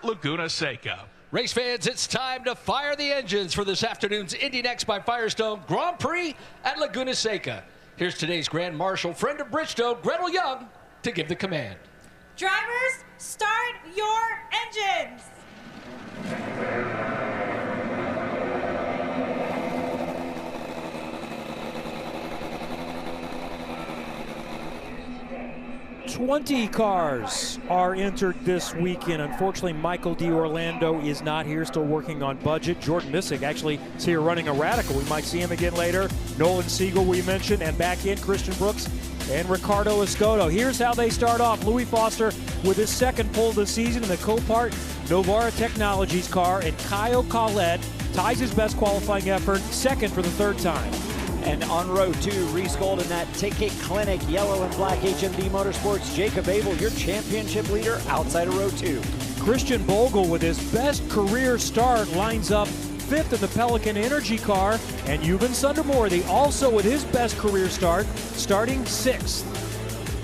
Laguna Seca. Race fans, it's time to fire the engines for this afternoon's Indy Next by Firestone Grand Prix at Laguna Seca. Here's today's Grand Marshal, friend of Bridgestone, Gretel Young, to give the command. Drivers, start your engines! 20 cars are entered this weekend. Unfortunately, Michael D'Orlando is not here, still working on budget. Jordan Missick actually is here running a Radical. We might see him again later. Nolan Siegel, we mentioned, and back in Christian Brooks and Ricardo Escoto. Here's how they start off. Louis Foster with his second pole of the season in the Copart Novara Technologies car, and Kyle Collette ties his best qualifying effort, second for the third time. And on row 2, Reese Gold in that Ticket Clinic yellow and black HMD Motorsports. Jacob Abel, your championship leader outside of row 2. Christian Bogle with his best career start lines up fifth in the Pelican Energy car, and Yuvan Sundermorthy also with his best career start, starting sixth.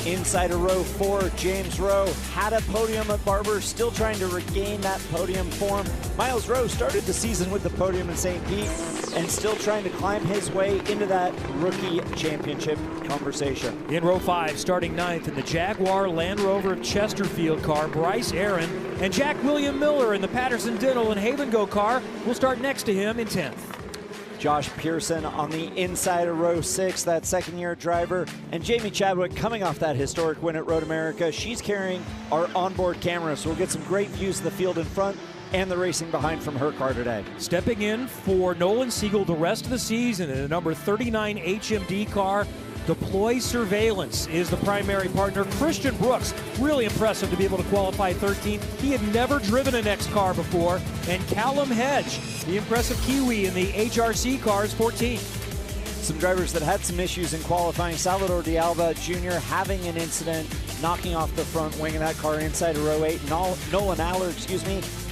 Inside of row 4, James Rowe had a podium at Barber, still trying to regain that podium form. Miles Rowe started the season with the podium in St. Pete and still trying to climb his way into that rookie championship conversation. In row 5, starting ninth in the Jaguar Land Rover Chesterfield car, Bryce Aaron, and Jack William Miller in the Patterson Dental and Haven Go car will start next to him in 10th. Josh Pearson on the inside of row 6, that second-year driver. And Jamie Chadwick coming off that historic win at Road America. She's carrying our onboard camera, so we'll get some great views of the field in front and the racing behind from her car today. Stepping in for Nolan Siegel the rest of the season in the number 39 HMD car, Deploy Surveillance is the primary partner. Christian Brooks, really impressive to be able to qualify 13th. He had never driven an X car before. And Callum Hedge, the impressive Kiwi in the HRC cars, 14th. Some drivers that had some issues in qualifying. Salvador D'Alba Jr. having an incident, knocking off the front wing of that car inside of row 8. Nolan Aller,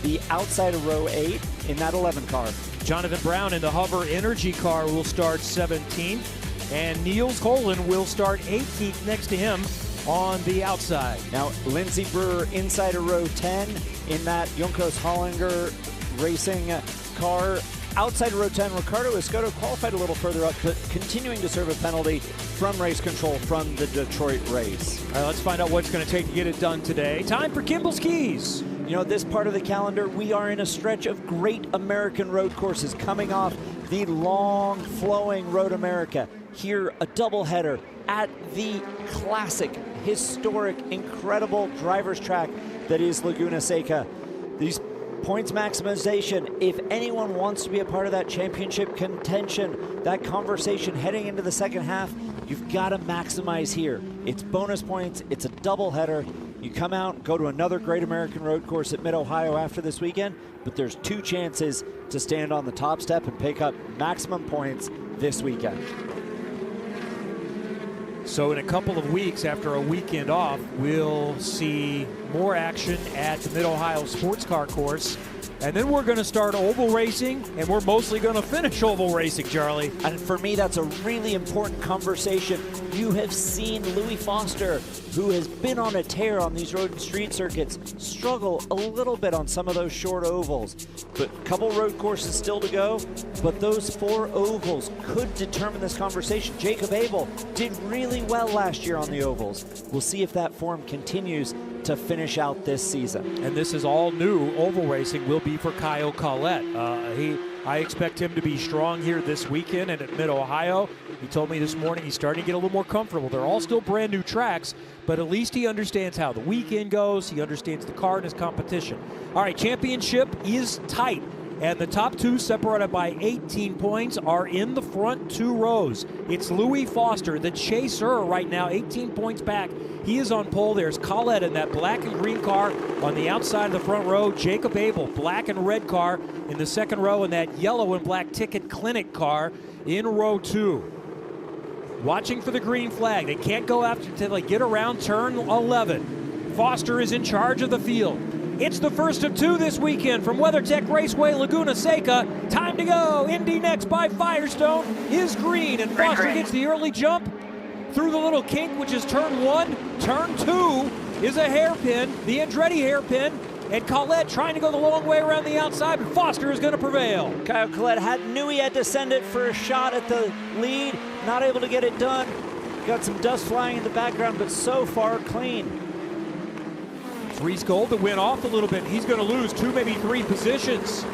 the outside of row 8 in that 11 car. Jonathan Brown in the Hover Energy car will start 17th. And Niels Colin will start 18th next to him on the outside. Now, Lindsey Brewer inside of row 10 in that Junkos Hollinger racing car. Outside of row 10, Ricardo Escoto qualified a little further up, but continuing to serve a penalty from race control from the Detroit race. All right, let's find out what it's going to take to get it done today. Time for Kimball's Keys. You know, this part of the calendar, we are in a stretch of great American road courses coming off the long, flowing Road America. Here, a doubleheader at the classic, historic, incredible driver's track that is Laguna Seca. These points maximization, if anyone wants to be a part of that championship contention, that conversation heading into the second half, you've got to maximize here. It's bonus points, it's a doubleheader. You come out, go to another great American road course at Mid-Ohio after this weekend, but there's 2 chances to stand on the top step and pick up maximum points this weekend. So in a couple of weeks after a weekend off, we'll see more action at the Mid-Ohio Sports Car Course. And then we're going to start oval racing, and we're mostly going to finish oval racing, Charlie. And for me, that's a really important conversation. You have seen Louis Foster, who has been on a tear on these road and street circuits, struggle a little bit on some of those short ovals. But a couple road courses still to go, but those 4 ovals could determine this conversation. Jacob Abel did really well last year on the ovals. We'll see if that form continues to finish out this season. And this is all new. Oval racing will be for Kyle Collette. I expect him to be strong here this weekend and at Mid-Ohio. He told me this morning he's starting to get a little more comfortable. They're all still brand new tracks, but at least he understands how the weekend goes. He understands the car and his competition. All right, championship is tight. And the top 2, separated by 18 points, are in the front 2 rows. It's Louis Foster, the chaser right now, 18 points back. He is on pole. There's Collette in that black and green car on the outside of the front row. Jacob Abel, black and red car in the second row, and that yellow and black Ticket Clinic car in row 2. Watching for the green flag. They can't go after until they get around turn 11. Foster is in charge of the field. It's the first of 2 this weekend from WeatherTech Raceway, Laguna Seca. Time to go. Indy Next by Firestone is green, and Foster gets the early jump through the little kink, which is turn 1. Turn 2 is a hairpin, the Andretti hairpin. and Collette trying to go the long way around the outside, but Foster is going to prevail. Kyle Collette knew he had to send it for a shot at the lead, not able to get it done. Got some dust flying in the background, but so far clean. Reese Gold to win off a little bit. He's going to lose 2, maybe 3 positions.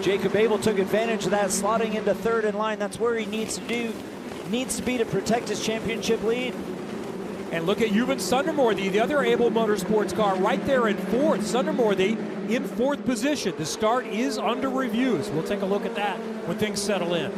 Jacob Abel took advantage of that, slotting into third in line. That's where he needs to be to protect his championship lead. And look at Euban Sundermorthy, the other Abel Motorsports car, right there in 4th. Sundermorthy in 4th position. The start is under review, so we'll take a look at that when things settle in.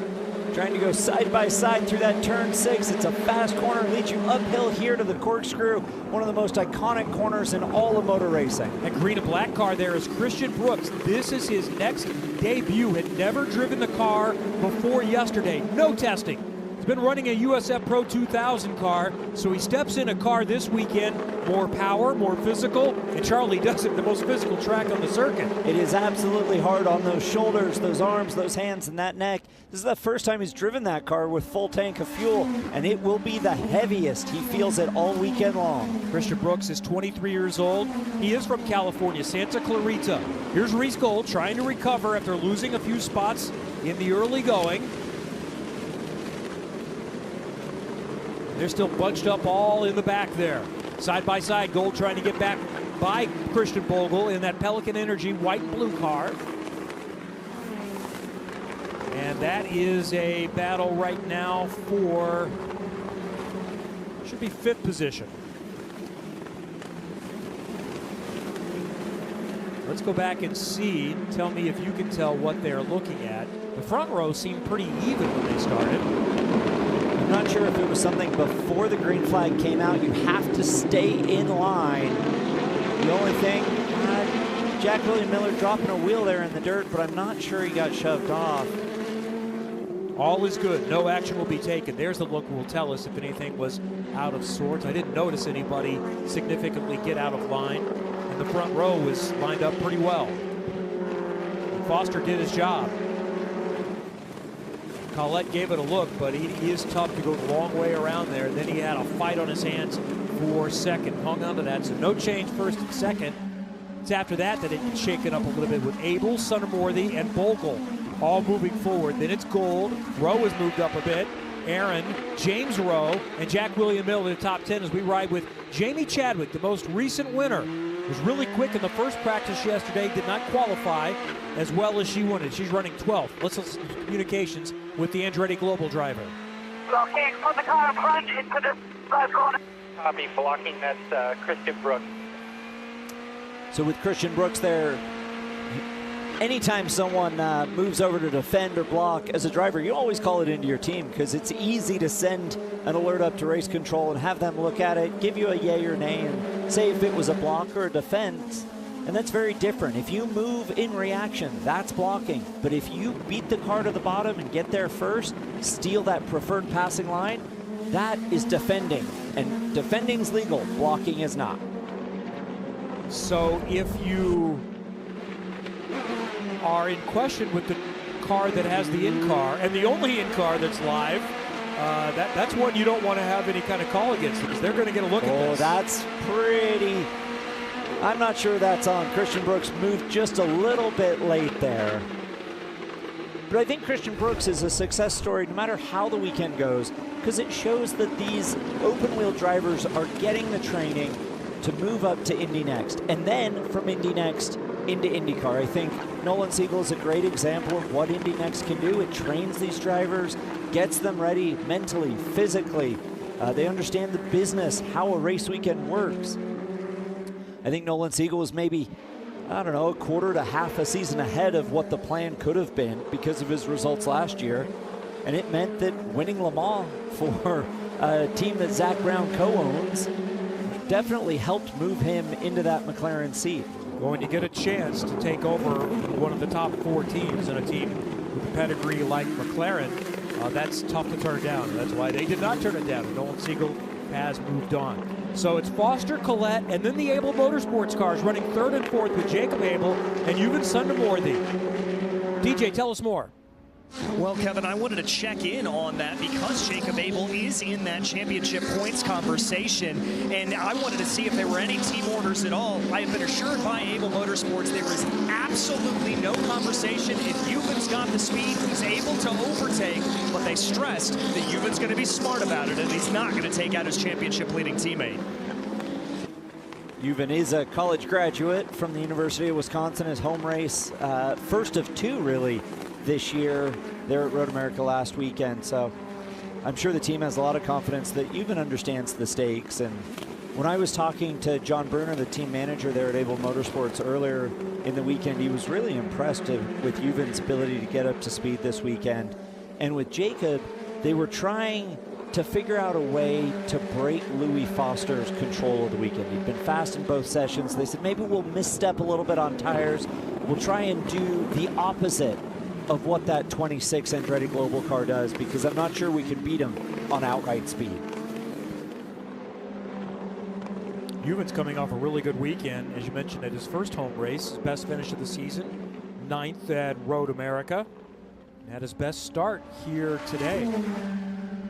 Trying to go side by side through that turn 6. It's a fast corner, leads you uphill here to the corkscrew, one of the most iconic corners in all of motor racing. That green and black car there is Christian Brooks. This is his next debut. Had never driven the car before yesterday. No testing. He's been running a USF Pro 2000 car, so he steps in a car this weekend, more power, more physical, and Charlie does it the most physical track on the circuit. It is absolutely hard on those shoulders, those arms, those hands, and that neck. This is the first time he's driven that car with full tank of fuel, and it will be the heaviest. He feels it all weekend long. Christian Brooks is 23 years old. He is from California, Santa Clarita. Here's Reese Gold trying to recover after losing a few spots in the early going. They're still bunched up all in the back there. Side by side, Gold trying to get back by Christian Bogle in that Pelican Energy white and blue car. And that is a battle right now for, should be 5th position. Let's go back and see. Tell me if you can tell what they're looking at. The front row seemed pretty even when they started. I'm not sure if it was something before the green flag came out. You have to stay in line. The only thing, Jack William Miller dropping a wheel there in the dirt, but I'm not sure he got shoved off. All is good. No action will be taken. There's the look will tell us if anything was out of sorts. I didn't notice anybody significantly get out of line, and the front row was lined up pretty well. And Foster did his job. Collette gave it a look, but he is tough to go the long way around there. Then he had a fight on his hands for second, hung on to that, so no change first and second. It's after that that it gets shaken up a little bit with Abel, Sundermorthy, and Bogle all moving forward. Then it's Gold. Rowe has moved up a bit. Aaron, James Rowe, and Jack William Miller in the top 10 as we ride with Jamie Chadwick, the most recent winner. Was really quick in the first practice yesterday, did not qualify as well as she wanted. She's running 12th. Let's listen to communications with the Andretti Global driver. Blocking on the car front into the first corner. Copy, blocking, that's Christian Brooks. So with Christian Brooks there, anytime someone moves over to defend or block, as a driver, you always call it into your team because it's easy to send an alert up to race control and have them look at it, give you a yay or nay, and say if it was a block or a defense. And that's very different. If you move in reaction, that's blocking. But if you beat the car to the bottom and get there first, steal that preferred passing line, that is defending. And defending's legal, blocking is not. So if you are in question with the car that has the in-car, and the only in-car that's live, that's one you don't want to have any kind of call against because they're going to get a look at this. Oh, that's pretty... I'm not sure that's on. Christian Brooks moved just a little bit late there. But I think Christian Brooks is a success story no matter how the weekend goes because it shows that these open-wheel drivers are getting the training to move up to Indy Next. And then from Indy Next into IndyCar. I think Nolan Siegel is a great example of what Indy Next can do. It trains these drivers, gets them ready mentally, physically. They understand the business, how a race weekend works. I think Nolan Siegel was maybe, I don't know, a quarter to half a season ahead of what the plan could have been because of his results last year. And it meant that winning Le Mans for a team that Zach Brown co-owns definitely helped move him into that McLaren seat. Well, when you get a chance to take over one of the top 4 teams and a team with a pedigree like McLaren, that's tough to turn down. That's why they did not turn it down. Nolan Siegel has moved on. So it's Foster, Collette, and then the Abel Motorsports cars running 3rd and 4th with Jacob Abel and Euban Sundermorthy. DJ, tell us more. Well, Kevin, I wanted to check in on that because Jacob Abel is in that championship points conversation, and I wanted to see if there were any team orders at all. I have been assured by Abel Motorsports there is absolutely no conversation. If Juven's got the speed, he's able to overtake, but they stressed that Juven's going to be smart about it, and he's not going to take out his championship-leading teammate. Juven is a college graduate from the University of Wisconsin. His home race, first of two, really, this year there at Road America last weekend. So I'm sure the team has a lot of confidence that Juven understands the stakes. And when I was talking to John Bruner, the team manager there at Abel Motorsports earlier in the weekend, he was really impressed with Juven's ability to get up to speed this weekend. And with Jacob, they were trying to figure out a way to break Louis Foster's control of the weekend. He'd been fast in both sessions. They said, maybe we'll misstep a little bit on tires. We'll try and do the opposite of what that 26 Andretti Global car does, because I'm not sure we can beat him on outright speed. Juven's coming off a really good weekend, as you mentioned, at his first home race, his best finish of the season, 9th at Road America, and had his best start here today.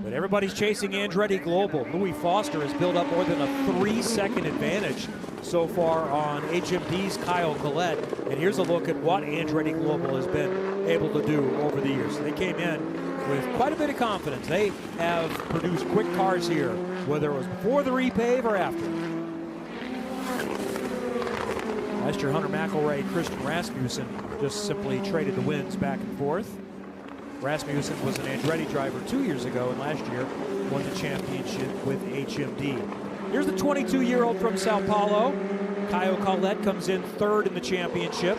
But everybody's chasing Andretti Global. Louis Foster has built up more than a 3-second advantage so far on HMD's Kyle Collette. And here's a look at what Andretti Global has been able to do over the years. They came in with quite a bit of confidence. They have produced quick cars here, whether it was before the repave or after. Last year, Hunter McElroy, Christian Rasmussen just simply traded the wins back and forth. Rasmussen was an Andretti driver 2 years ago, and last year won the championship with HMD. Here's the 22-year-old from Sao Paulo. Kyle Collette comes in third in the championship.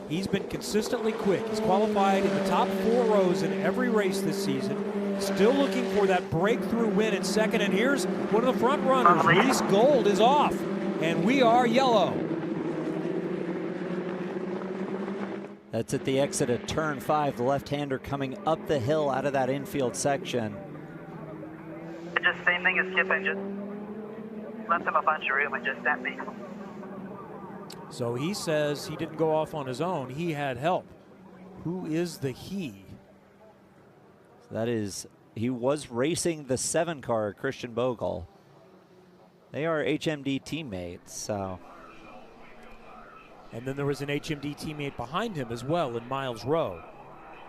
He's been consistently quick. He's qualified in the top 4 rows in every race this season. Still looking for that breakthrough win in second. And here's one of the front runners. Reese Gold is off, and we are yellow. That's at the exit of turn 5, the left-hander coming up the hill out of that infield section. Just same thing as Skip, and just left him a bunch of room and just sent me. So he says he didn't go off on his own. He had help. Who is the he? That is, he was racing the 7 car, Christian Bogle. They are HMD teammates, so. And then there was an HMD teammate behind him as well in Miles Rowe.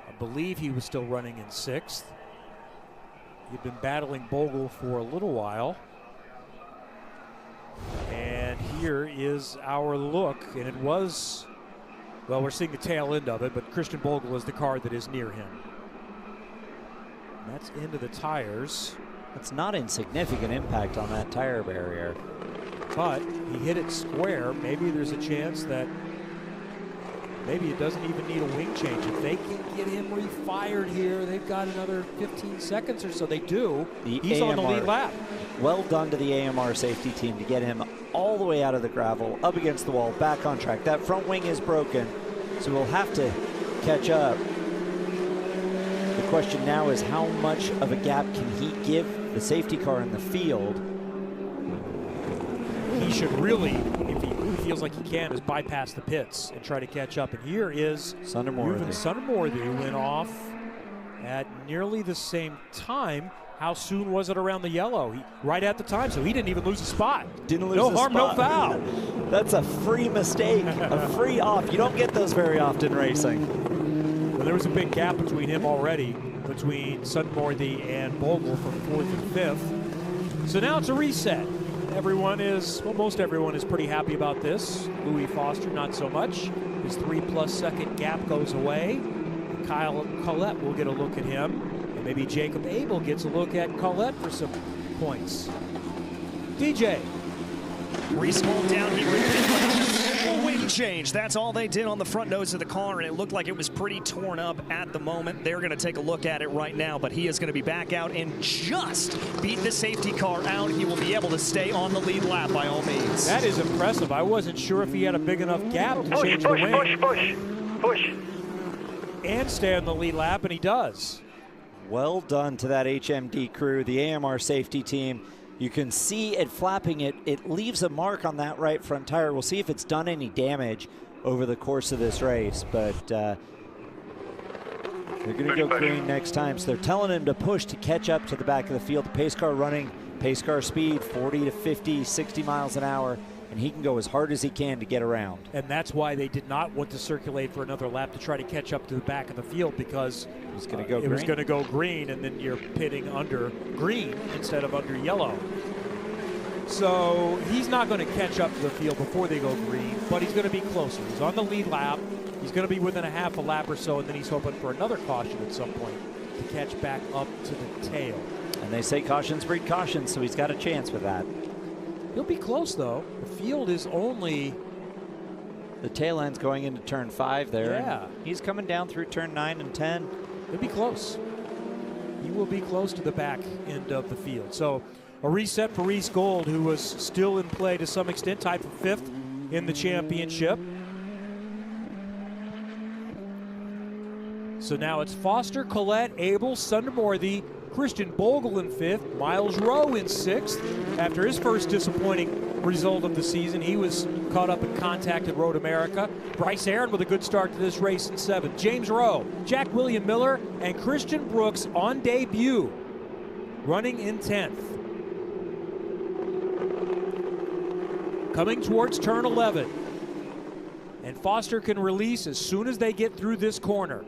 I believe he was still running in 6th. He'd been battling Bogle for a little while. And here is our look. And it was, well, we're seeing the tail end of it, but Christian Bogle is the car that is near him. And that's into the tires. That's not insignificant impact on that tire barrier. But he hit it square. Maybe there's a chance that maybe it doesn't even need a wing change. If they can get him refired here, they've got another 15 seconds or so. They do. He's on the lead lap. Well done to the AMR safety team to get him all the way out of the gravel, up against the wall, back on track. That front wing is broken, so we'll have to catch up. The question now is how much of a gap can he give the safety car in the field? He should really, if he feels like he can, is bypass the pits and try to catch up. And here is Sundermorthy. Sundermorthy went off at nearly the same time. How soon was it around the yellow? Right at the time, so he didn't even lose a spot. Didn't lose no a harm, spot. no foul. That's a free mistake, a free off. You don't get those very often racing. Well, there was a big gap between him already, between Sundermorthy and Bogle from 4th and 5th. So now it's a reset. Everyone is, well, most everyone is pretty happy about this. Louis Foster, not so much. His 3+ second gap goes away. Kyle Collette will get a look at him. And maybe Jacob Abel gets a look at Collette for some points. DJ. Reese Gold down here. A wing change. That's all they did on the front nose of the car, and it looked like it was pretty torn up at the moment. They're going to take a look at it right now, but he is going to be back out and just beat the safety car out. He will be able to stay on the lead lap by all means. That is impressive. I wasn't sure if he had a big enough gap to change the wing. Push. And stay on the lead lap, and he does. Well done to that HMD crew, the AMR safety team. You can see it flapping. It leaves a mark on that right front tire. We'll see if it's done any damage over the course of this race, but They're going to go green next time, so they're telling him to push to catch up to the back of the field. The pace car running pace car speed 40 to 50, 60 miles an hour, and he can go as hard as he can to get around. And that's why they did not want to circulate for another lap to try to catch up to the back of the field, because it was going to go green. It was going to go green, and then you're pitting under green instead of under yellow. So he's not going to catch up to the field before they go green, but he's going to be closer. He's on the lead lap. He's going to be within a half a lap or so, and then he's hoping for another caution at some point to catch back up to the tail. And they say cautions breed caution, so he's got a chance with that. He'll be close, though. The field is only... The tail end's going into turn 5 there. Yeah. He's coming down through turn 9 and 10. He'll be close. He will be close to the back end of the field. So a reset for Reese Gold, who was still in play to some extent, tied for 5th in the championship. So now it's Foster, Collette, Abel, Sundermorthy, Christian Bogle in 5th, Miles Rowe in 6th. After his first disappointing result of the season, he was caught up in contact at Road America. Bryce Aaron with a good start to this race in 7th. James Rowe, Jack William Miller, and Christian Brooks on debut, running in 10th. Coming towards turn 11. And Foster can release as soon as they get through this corner.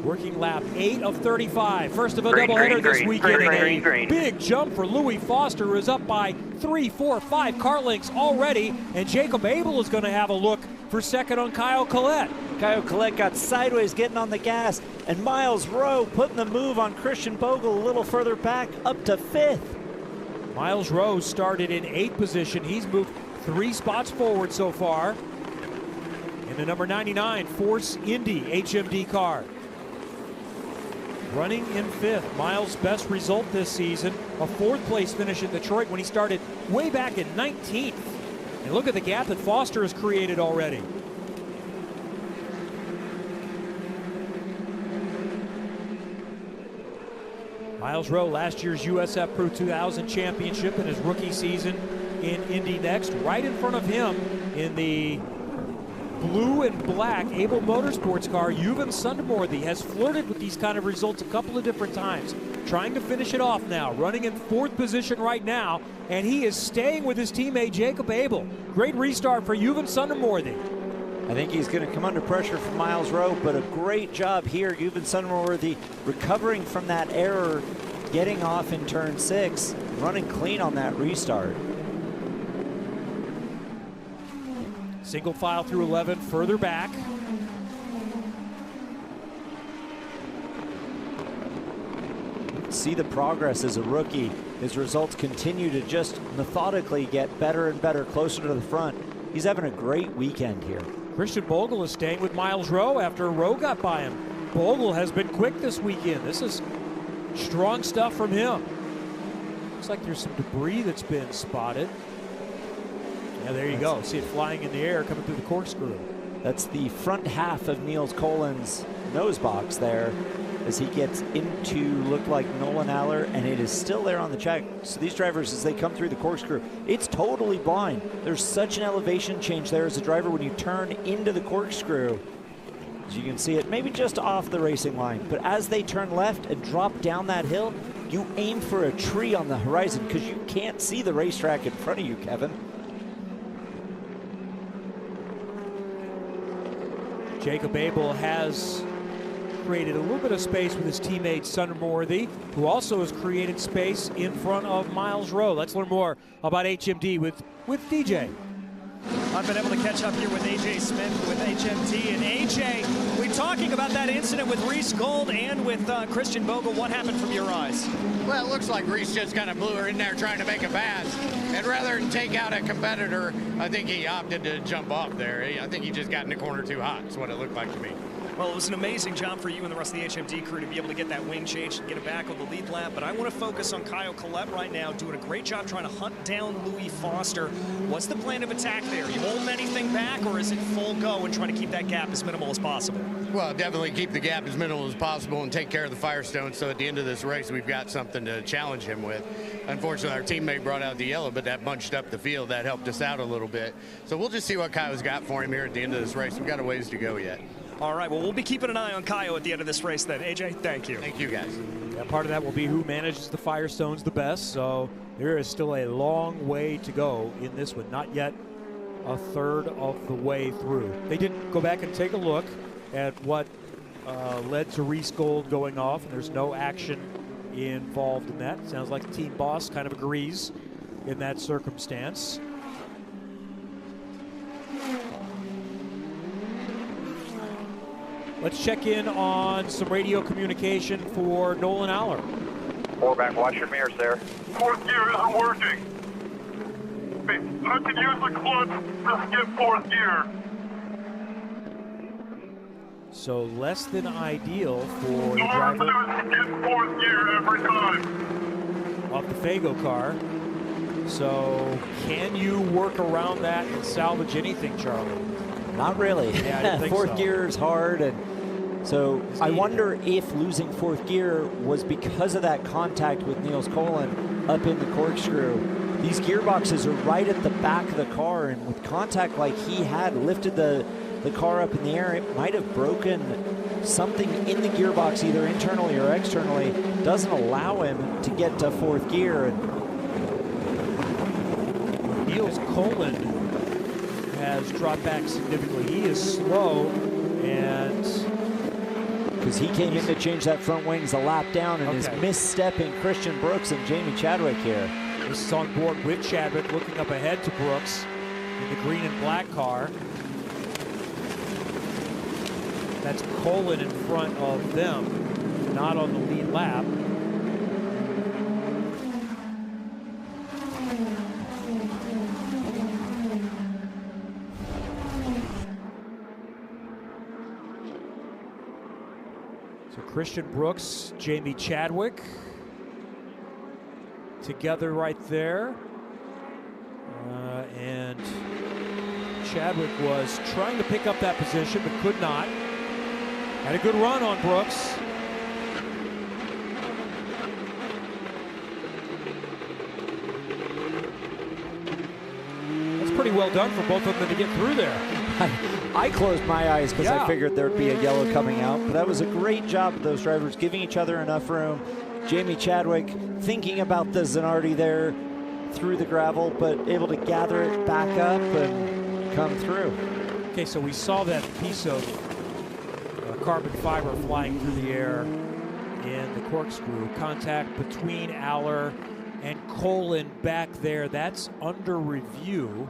Working lap 8 of 35. First of a doubleheader this weekend. A big jump for Louis Foster, who is up by 3, 4, 5 car lengths already. And Jacob Abel is going to have a look for second on Kyle Collette. Kyle Collette got sideways getting on the gas, and Miles Rowe putting the move on Christian Bogle a little further back up to 5th. Miles Rowe started in 8th position. He's moved 3 spots forward so far in the number 99 Force Indy HMD car. Running in 5th, Miles' best result this season, a 4th place finish in Detroit when he started way back in 19th. And look at the gap that Foster has created already. Miles Rowe, last year's USF Pro 2000 championship in his rookie season in Indy Next. Right in front of him in the blue and black Abel Motorsports car, Yuvan Sundermorthy has flirted with these kind of results a couple of different times, trying to finish it off now, running in 4th position right now, and he is staying with his teammate Jacob Abel. Great restart for Yuvan Sundermorthy. I think he's going to come under pressure from Miles Rowe, but a great job here. Yuvan Sundermorthy recovering from that error, getting off in turn 6, running clean on that restart. Single file through 11, further back. See the progress as a rookie. His results continue to just methodically get better and better, closer to the front. He's having a great weekend here. Christian Bogle is staying with Miles Rowe after Rowe got by him. Bogle has been quick this weekend. This is strong stuff from him. Looks like there's some debris that's been spotted. Yeah, there you go. See it flying in the air coming through the corkscrew. That's the front half of Niels Colin's nose box there as he gets into look like Nolan Aller, and it is still there on the track. So these drivers, as they come through the corkscrew, it's totally blind. There's such an elevation change there as a driver when you turn into the corkscrew. As you can see it, maybe just off the racing line, but as they turn left and drop down that hill, you aim for a tree on the horizon because you can't see the racetrack in front of you, Kevin. Jacob Abel has created a little bit of space with his teammate Sundermorthy, who also has created space in front of Miles Rowe. Let's learn more about HMD with DJ. I've been able to catch up here with AJ Smith with HMD. And AJ, we're talking about that incident with Reese Gold and with Christian Bogle. What happened from your eyes? Well, it looks like Reese just kind of blew her in there trying to make a pass. And rather than take out a competitor, I think he opted to jump off there. I think he just got in the corner too hot, is what it looked like to me. Well, it was an amazing job for you and the rest of the HMD crew to be able to get that wing change and get it back on the lead lap. But I want to focus on Kyle Collette right now, doing a great job trying to hunt down Louis Foster. What's the plan of attack there? You holding anything back, or is it full go and trying to keep that gap as minimal as possible? Well, definitely keep the gap as minimal as possible and take care of the Firestone, so at the end of this race we've got something to challenge him with. Unfortunately, our teammate brought out the yellow, but that bunched up the field. That helped us out a little bit. So we'll just see what Kaio's got for him here at the end of this race. We've got a ways to go yet. All right, well, we'll be keeping an eye on Kaio at the end of this race then. AJ, thank you. Thank you, guys. Yeah, part of that will be who manages the Firestones the best, so there is still a long way to go in this one. Not yet a third of the way through. They didn't go back and take a look at what led to Reese Gold going off, and there's no action involved in that. Sounds like the team boss kind of agrees in that circumstance. Let's check in on some radio communication for Nolan Aller. Four-back, watch your mirrors there. Fourth gear isn't working. I can use the clutch to skip fourth gear. So less than ideal for the All I have to driver do is skip fourth gear every time. of the Fago car. So can you work around that and salvage anything, Charlie? Not really. Yeah, I didn't think fourth so. gear is hard, and so I wonder if losing fourth gear was because of that contact with Niels Colin up in the corkscrew. These gearboxes are right at the back of the car, and with contact like he had, lifted the car up in the air, it might have broken something in the gearbox, either internally or externally, doesn't allow him to get to fourth gear. And Niels Colin has dropped back significantly. He is slow, and because he came in to change that front wings a lap down and is misstepping Christian Brooks and Jamie Chadwick here. This is on board with Chadwick, looking up ahead to Brooks in the green and black car. That's Colin in front of them, not on the lead lap. So Christian Brooks, Jamie Chadwick together right there. And Chadwick was trying to pick up that position but could not. Had a good run on Brooks. That's pretty well done for both of them to get through there. I closed my eyes because I figured there'd be a yellow coming out, but that was a great job of those drivers giving each other enough room. Jamie Chadwick thinking about the Zanardi there through the gravel, but able to gather it back up and come through. Okay, so we saw that piece of carbon fiber flying through the air in the corkscrew. Contact between Aller and Colin back there. That's under review.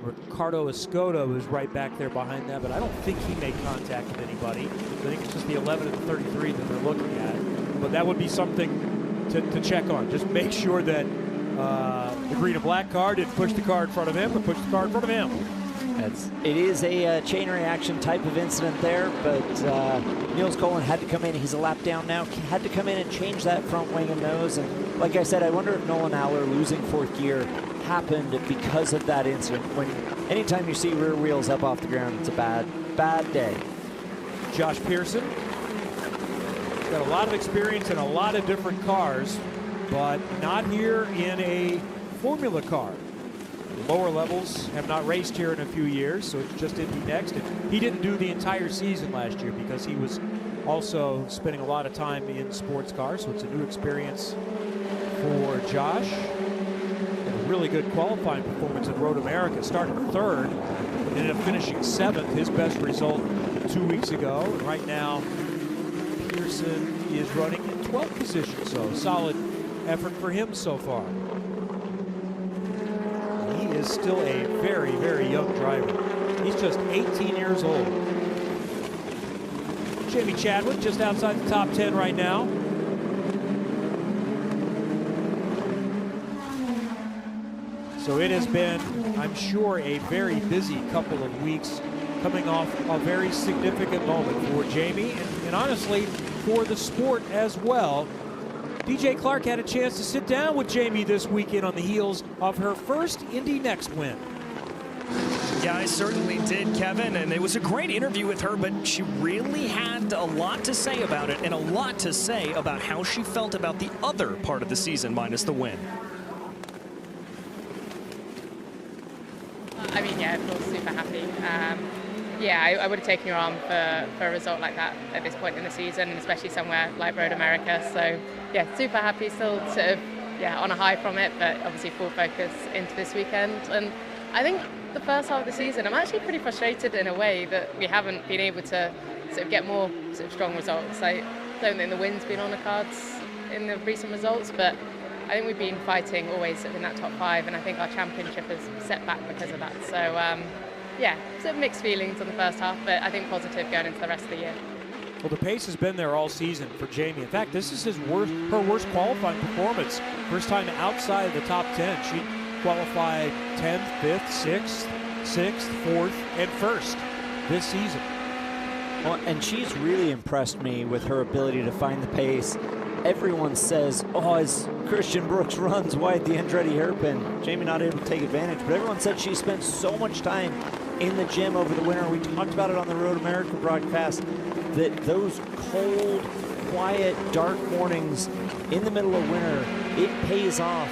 Ricardo Escoto is right back there behind that, but I don't think he made contact with anybody. I think it's just the 11 and the 33 that they're looking at. But that would be something to check on. Just make sure that the green and black car didn't push the car in front of him, but push the car in front of him. It is a chain reaction type of incident there, but Niels Colin had to come in. He's a lap down now. Had to come in and change that front wing and nose. And like I said, I wonder if Nolan Aller losing fourth gear happened because of that incident. When anytime you see rear wheels up off the ground, it's a bad day. Josh Pearson got a lot of experience in a lot of different cars, but not here in a Formula car. Lower levels have not raced here in a few years, so it's just Indy Next. And he didn't do the entire season last year because he was also spending a lot of time in sports cars, so it's a new experience for Josh. And a really good qualifying performance at Road America, starting third, ended up finishing seventh, his best result 2 weeks ago. And right now, Pearson is running in 12th position, so solid effort for him so far. He is still a very, very young driver. He's just 18 years old. Jamie Chadwick just outside the top 10 right now. So it has been, I'm sure, a very busy couple of weeks, coming off a very significant moment for Jamie and honestly for the sport as well. DJ Clark had a chance to sit down with Jamie this weekend on the heels of her first Indy Next win. Yeah, I certainly did, Kevin, and it was a great interview with her, but she really had a lot to say about it and a lot to say about how she felt about the other part of the season minus the win. I mean, yeah, of course, super happy. Yeah, I would have taken her on for a result like that at this point in the season, and especially somewhere like Road America. So, yeah, super happy, still sort of, yeah, on a high from it, but obviously full focus into this weekend. And I think the first half of the season, I'm actually pretty frustrated in a way that we haven't been able to sort of get more sort of strong results. I don't think the win's been on the cards in the recent results, but I think we've been fighting always sort of in that top 5, and I think our championship has set back because of that. So, yeah, sort of mixed feelings on the first half, but I think positive going into the rest of the year. Well, the pace has been there all season for Jamie. In fact, this is her worst qualifying performance. First time outside of the top 10. She qualified 10th, 5th, 6th, 6th, 4th, and 1st this season. Well, and she's really impressed me with her ability to find the pace. Everyone says, oh, as Christian Brooks runs wide the Andretti hairpin, Jamie not able to take advantage. But everyone said she spent so much time in the gym over the winter. We talked about it on the Road America broadcast, that those cold, quiet, dark mornings in the middle of winter, it pays off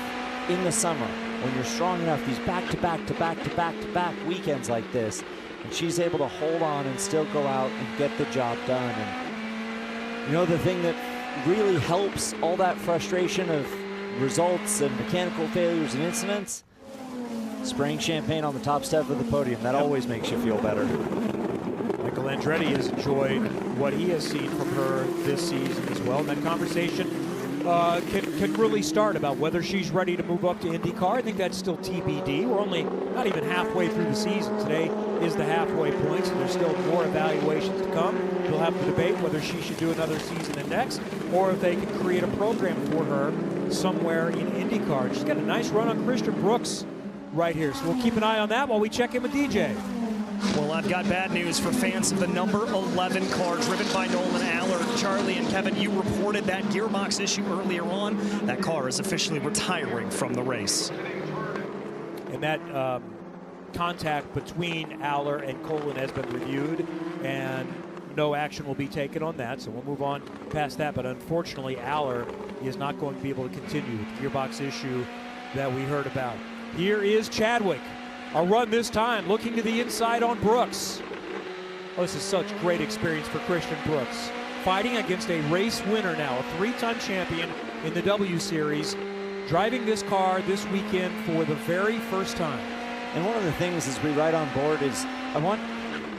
in the summer when you're strong enough, these back-to-back weekends like this. And she's able to hold on and still go out and get the job done. And, you know, the thing that really helps all that frustration of results and mechanical failures and incidents, spraying champagne on the top step of the podium. That always makes you feel better. Michael Andretti has enjoyed what he has seen from her this season as well. And that conversation can really start about whether she's ready to move up to IndyCar. I think that's still TBD. We're only not even halfway through the season. Today is the halfway point, so there's still more evaluations to come. We'll have to debate whether she should do another season and next, or if they can create a program for her somewhere in IndyCar. She's got a nice run on Christian Brooks right here, so we'll keep an eye on that while we check in with DJ. Well, I've got bad news for fans of the number 11 car driven by Nolan Aller. Charlie and Kevin, you reported that gearbox issue earlier on. That car is officially retiring from the race. And that contact between Aller and Colin has been reviewed, and no action will be taken on that, so we'll move on past that. But unfortunately, Aller is not going to be able to continue with the gearbox issue that we heard about. Here is Chadwick. A run this time, looking to the inside on Brooks. Oh, this is such great experience for Christian Brooks. Fighting against a race winner now, a 3-time champion in the W Series, driving this car this weekend for the very first time. And one of the things as we ride on board is I want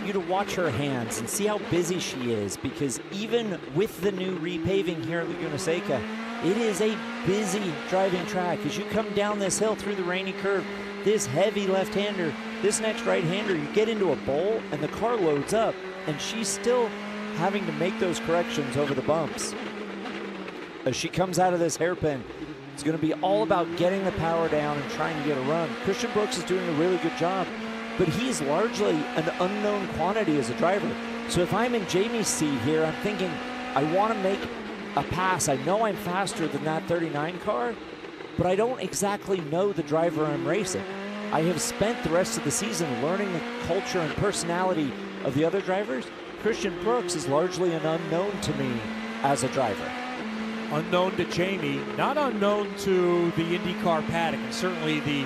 you to watch her hands and see how busy she is, because even with the new repaving here at Laguna Seca, it is a busy driving track. As you come down this hill through the rainy curve, this heavy left-hander, this next right-hander, you get into a bowl and the car loads up, and she's still having to make those corrections over the bumps. As she comes out of this hairpin, it's going to be all about getting the power down and trying to get a run. Christian Brooks is doing a really good job, but he's largely an unknown quantity as a driver. So if I'm in Jamie's seat here, I'm thinking, I want to make a pass. I know I'm faster than that 39 car, but I don't exactly know the driver I'm racing. I have spent the rest of the season learning the culture and personality of the other drivers. Christian Brooks is largely an unknown to me as a driver. Unknown to Jamie, not unknown to the IndyCar paddock, and certainly the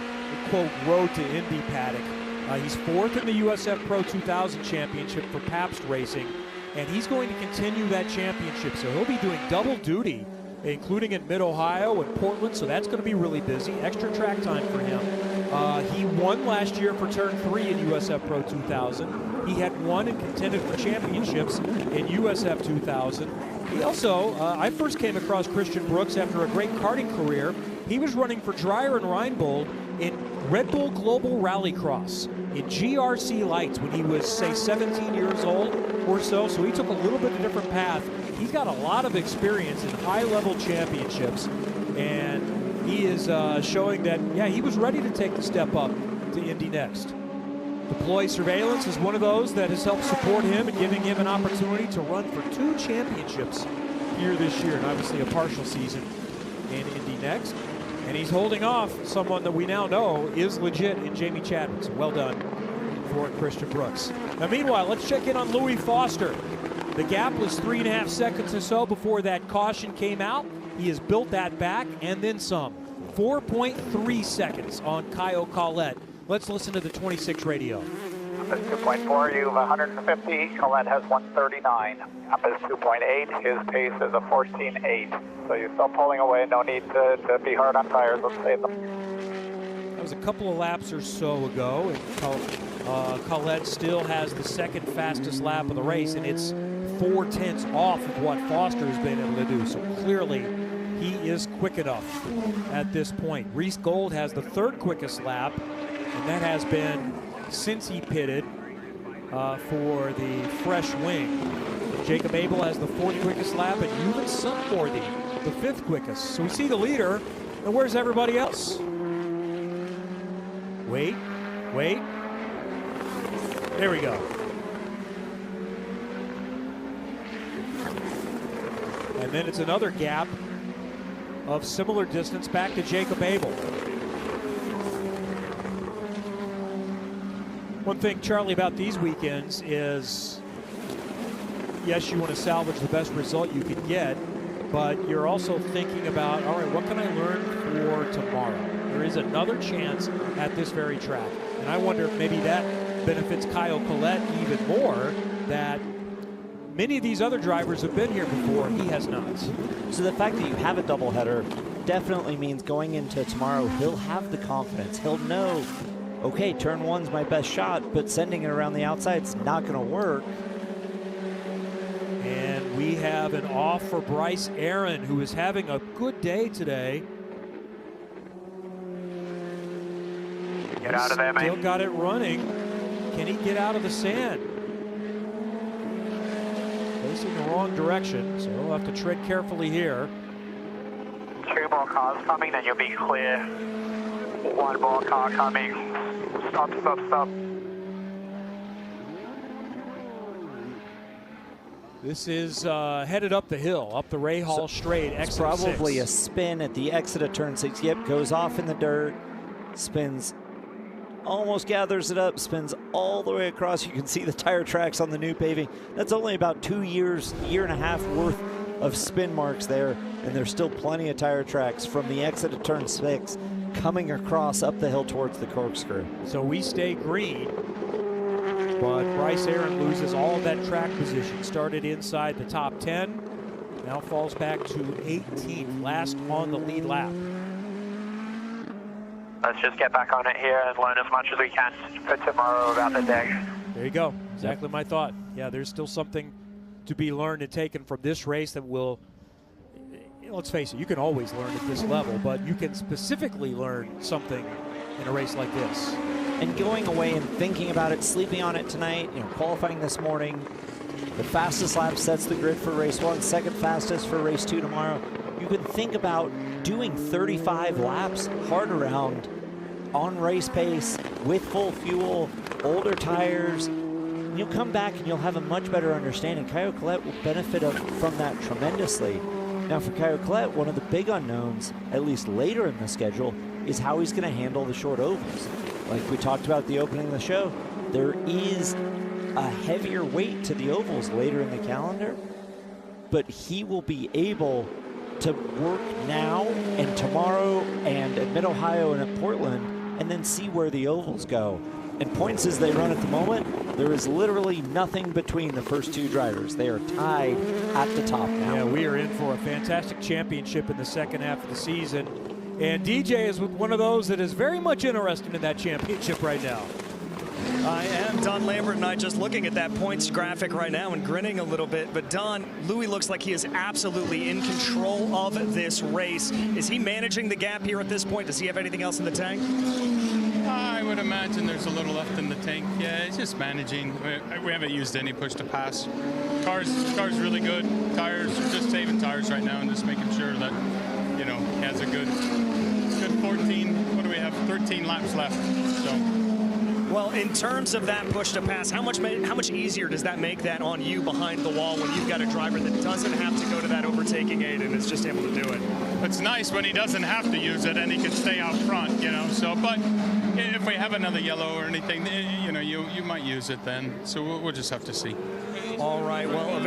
quote road to Indy paddock. He's 4th in the USF Pro 2000 championship for Pabst Racing, and he's going to continue that championship, so he'll be doing double duty, including in Mid-Ohio and Portland, so that's going to be really busy. Extra track time for him. He won last year for Turn 3 in USF Pro 2000. He had won and contended for championships in USF 2000. He also, I first came across Christian Brooks after a great karting career. He was running for Dreyer and Reinbold in Red Bull Global Rallycross in GRC lights when he was, say, 17 years old or so. So he took a little bit of a different path. He's got a lot of experience in high-level championships, and he is showing that, yeah, he was ready to take the step up to Indy next. Deploy Surveillance is one of those that has helped support him and giving him an opportunity to run for 2 championships here this year, and obviously a partial season in Indy next. And he's holding off someone that we now know is legit in Jamie Chadwick. So well done for Christian Brooks. Now, meanwhile, let's check in on Louis Foster. The gap was 3.5 seconds or so before that caution came out. He has built that back and then some. 4.3 seconds on Kyle Collette. Let's listen to the 26 radio. Compass 2.4, you have 150. Collette has 139. Compass 2.8, his pace is a 14.8. So you're still pulling away. No need to be hard on tires. Let's save them. That was a couple of laps or so ago, and Collette still has the second fastest lap of the race, and it's 0.4 off of what Foster has been able to do. So clearly, he is quick enough at this point. Reese Gold has the third quickest lap, and that has been since he pitted for the fresh wing. Jacob Abel has the fourth quickest lap, and Ewan Sunworthy the fifth quickest. So we see the leader, and where's everybody else? Wait. There we go. And then it's another gap of similar distance back to Jacob Abel. One thing, Charlie, about these weekends is, yes, you want to salvage the best result you can get, but you're also thinking about, all right, what can I learn for tomorrow? There is another chance at this very track. And I wonder if maybe that benefits Kyle Collette even more, that many of these other drivers have been here before. He has not. So the fact that you have a doubleheader definitely means going into tomorrow, he'll have the confidence. He'll know, okay, turn one's my best shot, but sending it around the outside's not going to work. And we have an off for Bryce Aaron, who is having a good day today. Get out of there, mate. Still got it running. Can he get out of the sand? Facing the wrong direction, so we'll have to tread carefully here. 2 more cars coming, then you'll be clear. 1 more car coming. Stop. This is headed up the hill, up the Ray Hall straight, exit 6. Probably a spin at the exit of turn 6. Yep, goes off in the dirt, spins, almost gathers it up, spins all the way across. You can see the tire tracks on the new paving. That's only about 2 years, year and a half worth of spin marks there, and there's still plenty of tire tracks from the exit of turn 6 coming across up the hill towards the corkscrew. So we stay green, but Bryce Aaron loses all of that track position. Started inside the top 10, now falls back to 18th, last on the lead lap. Let's just get back on it here and learn as much as we can for tomorrow about the day. There you go. Exactly my thought. Yeah, there's still something to be learned and taken from this race that will, let's face it, you can always learn at this level, but you can specifically learn something in a race like this. And going away and thinking about it, sleeping on it tonight, qualifying this morning, the fastest lap sets the grid for race 1, second fastest for race 2 tomorrow. You can think about doing 35 laps hard around on race pace with full fuel, older tires. You'll come back and you'll have a much better understanding. Kyle Collette will benefit from that tremendously. Now for Kyle Collette, one of the big unknowns, at least later in the schedule, is how he's going to handle the short ovals. Like we talked about at the opening of the show, there is a heavier weight to the ovals later in the calendar, but he will be able to work now and tomorrow and at Mid-Ohio and at Portland and then see where the ovals go. And points as they run at the moment, there is literally nothing between the first 2 drivers. They are tied at the top now. Yeah, we are in for a fantastic championship in the second half of the season. And DJ is one of those that is very much interested in that championship right now. I am. Don Lambert and I just looking at that points graphic right now and grinning a little bit. But Don, Louis looks like he is absolutely in control of this race. Is he managing the gap here at this point? Does he have anything else in the tank? I would imagine there's a little left in the tank. Yeah, it's just managing. We haven't used any push to pass. Car's really good. Tires, just saving tires right now and just making sure that, he has a good 14, what do we have, 13 laps left. So Well, in terms of that push to pass, how much easier does that make that on you behind the wall when you've got a driver that doesn't have to go to that overtaking aid and is just able to do it? It's nice when he doesn't have to use it and he can stay out front, you know. So, but if we have another yellow or anything, you know, you might use it then. So we'll just have to see. All right. Well,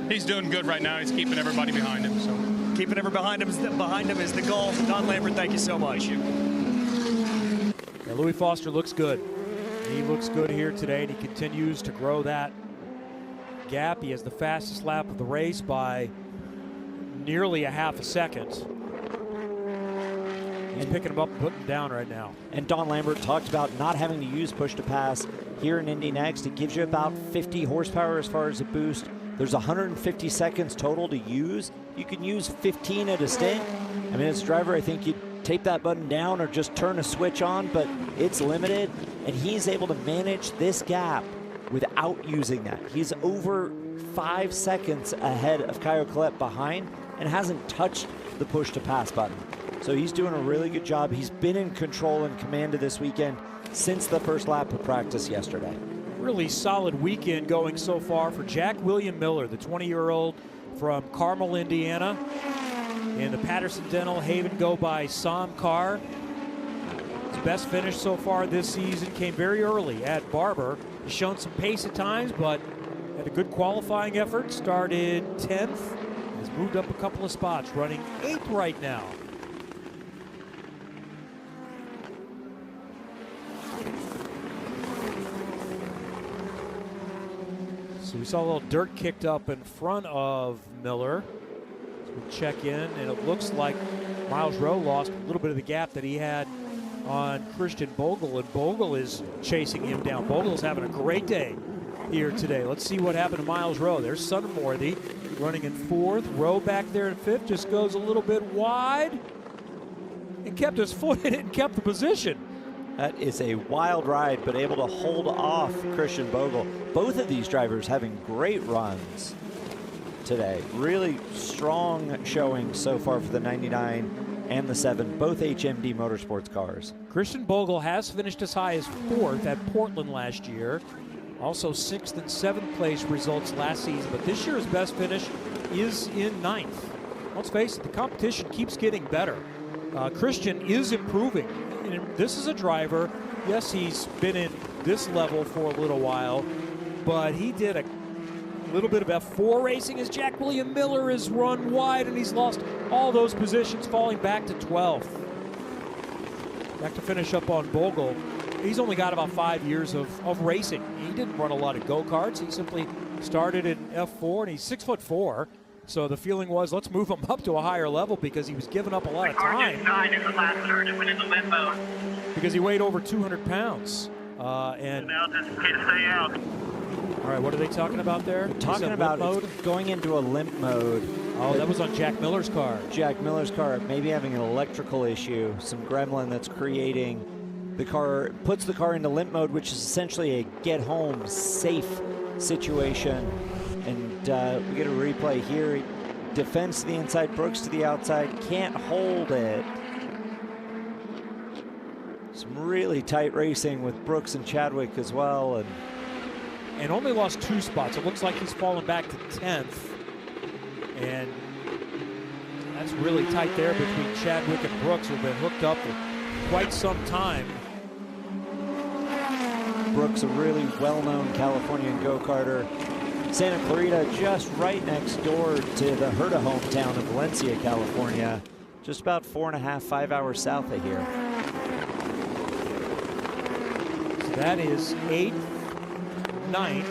he's doing good right now. He's keeping everybody behind him. So keeping everybody behind him is the goal. Don Lambert, thank you so much. Yeah, Louis Foster looks good. He looks good here today, and he continues to grow that gap. He has the fastest lap of the race by nearly a half a second. He's picking him up and putting him down right now. And Don Lambert talked about not having to use push to pass here in Indy Next. It gives you about 50 horsepower as far as a boost. There's 150 seconds total to use. You can use 15 at a stint. I mean, as a driver, I think you'd tape that button down or just turn a switch on, but it's limited. And he's able to manage this gap without using that. He's over 5 seconds ahead of Caio Collet behind and hasn't touched the push to pass button. So he's doing a really good job. He's been in control and command of this weekend since the first lap of practice yesterday. Really solid weekend going so far for Jack William Miller, the 20-year-old from Carmel, Indiana. In the Patterson Dental Haven Go by Sam Carr. His best finish so far this season came very early at Barber. He's shown some pace at times, but had a good qualifying effort. Started 10th. Has moved up a couple of spots, running 8th right now. So we saw a little dirt kicked up in front of Miller. So we'll check in, and it looks like Miles Rowe lost a little bit of the gap that he had on Christian Bogle, and Bogle is chasing him down. Bogle's having a great day here today. Let's see what happened to Miles Rowe. There's Sunworthy running in 4th. Rowe back there in 5th, just goes a little bit wide and kept his foot in it and kept the position. That is a wild ride, but able to hold off Christian Bogle. Both of these drivers having great runs today. Really strong showing so far for the 99 and the 7, both HMD Motorsports cars. Christian Bogle has finished as high as 4th at Portland last year. Also 6th and 7th place results last season, but this year's best finish is in 9th. Let's face it, the competition keeps getting better. Christian is improving. And this is a driver, yes, he's been in this level for a little while, but he did a little bit of F4 racing as Jack William Miller has run wide, and he's lost all those positions, falling back to 12th. Back to finish up on Bogle. He's only got about 5 years of racing. He didn't run a lot of go-karts. He simply started in F4, and he's 6'4". So the feeling was, let's move him up to a higher level because he was giving up a lot of time. Because he weighed over 200 pounds. And now just stay out. All right, what are they talking about there? They're talking about going into a limp mode. Oh, that was on Jack Miller's car. Jack Miller's car maybe having an electrical issue, some gremlin that's creating the car, puts the car into limp mode, which is essentially a get home safe situation. And we get a replay here. Defense to the inside, Brooks to the outside, can't hold it. Some really tight racing with Brooks and Chadwick as well. And only lost 2 spots. It looks like he's fallen back to 10th. And that's really tight there between Chadwick and Brooks, who've been hooked up for quite some time. Brooks, a really well-known Californian go-karter. Santa Clarita just right next door to the Herta hometown of Valencia, California. Just about 4.5, 5 hours south of here. So that is 8th, 9th.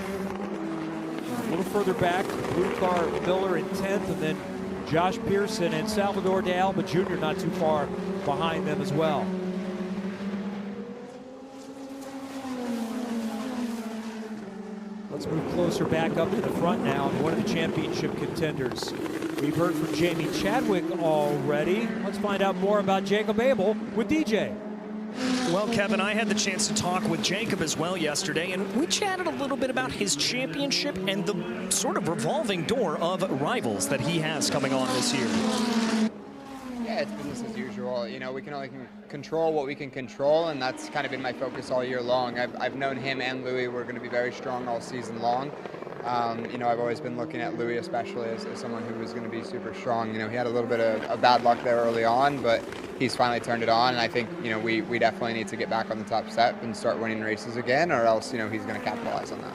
A little further back, blue car Miller in 10th, and then Josh Pearson and Salvador de Alba Jr. not too far behind them as well. Let's move closer back up to the front now. One of the championship contenders. We've heard from Jamie Chadwick already. Let's find out more about Jacob Abel with DJ. Well, Kevin, I had the chance to talk with Jacob as well yesterday, and we chatted a little bit about his championship and the sort of revolving door of rivals that he has coming on this year. Yeah, it's business as usual. usual. You know, we can only control what we can control, and that's kind of been my focus all year long. I've known him and Louis were going to be very strong all season long. You know, I've always been looking at Louis especially as someone who was going to be super strong. You know, he had a little bit of bad luck there early on, but he's finally turned it on, and I think, you know, we definitely need to get back on the top step and start winning races again, or else, you know, he's going to capitalize on that.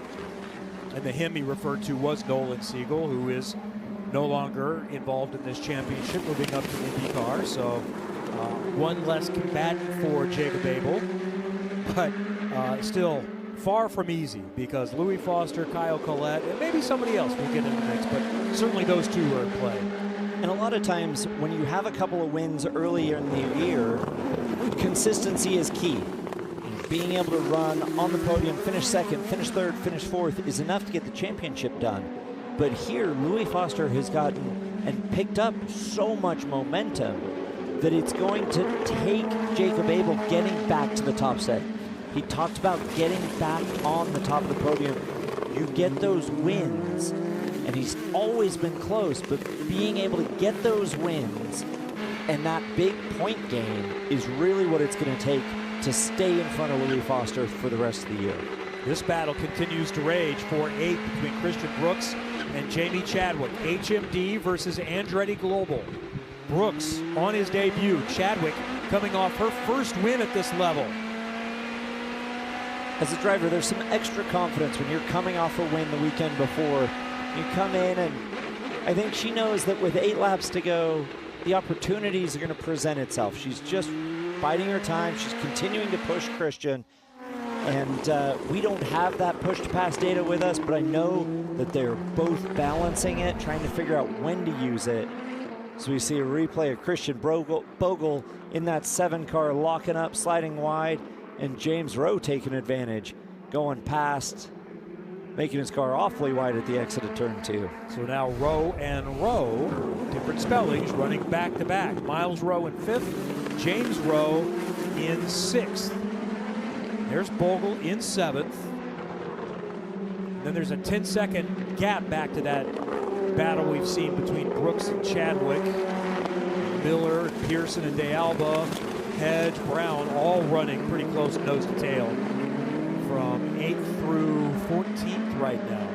And the him he referred to was Nolan Siegel, who is no longer involved in this championship, moving up to IndyCar. So one less combatant for Jacob Abel, but still far from easy, because Louis Foster, Kyle Collette, and maybe somebody else will get in the mix, but certainly those two are in play. And a lot of times when you have a couple of wins earlier in the year, consistency is key. Being able to run on the podium, finish second, finish third, finish fourth is enough to get the championship done. But here, Louis Foster has gotten and picked up so much momentum that it's going to take Jacob Abel getting back to the top set. He talked about getting back on the top of the podium. You get those wins, and he's always been close, but being able to get those wins and that big point gain is really what it's going to take to stay in front of Louis Foster for the rest of the year. This battle continues to rage for 8th between Christian Brooks and Jamie Chadwick. HMD versus Andretti Global. Brooks on his debut. Chadwick coming off her first win at this level. As a driver, there's some extra confidence when you're coming off a win the weekend before. You come in, and I think she knows that with 8 laps to go, the opportunities are going to present itself. She's just biding her time. She's continuing to push Christian. And we don't have that push to pass data with us, but I know that they're both balancing it, trying to figure out when to use it. So we see a replay of Christian Bogle in that 7 car, locking up, sliding wide, and James Rowe taking advantage, going past, making his car awfully wide at the exit of turn 2. So now Rowe and Rowe, different spellings, running back to back. Miles Rowe in 5th, James Rowe in 6th. There's Bogle in 7th. Then there's a 10-second gap back to that battle we've seen between Brooks and Chadwick. Miller, Pearson, and DeAlba, Hedge, Brown, all running pretty close nose to tail from 8th through 14th right now.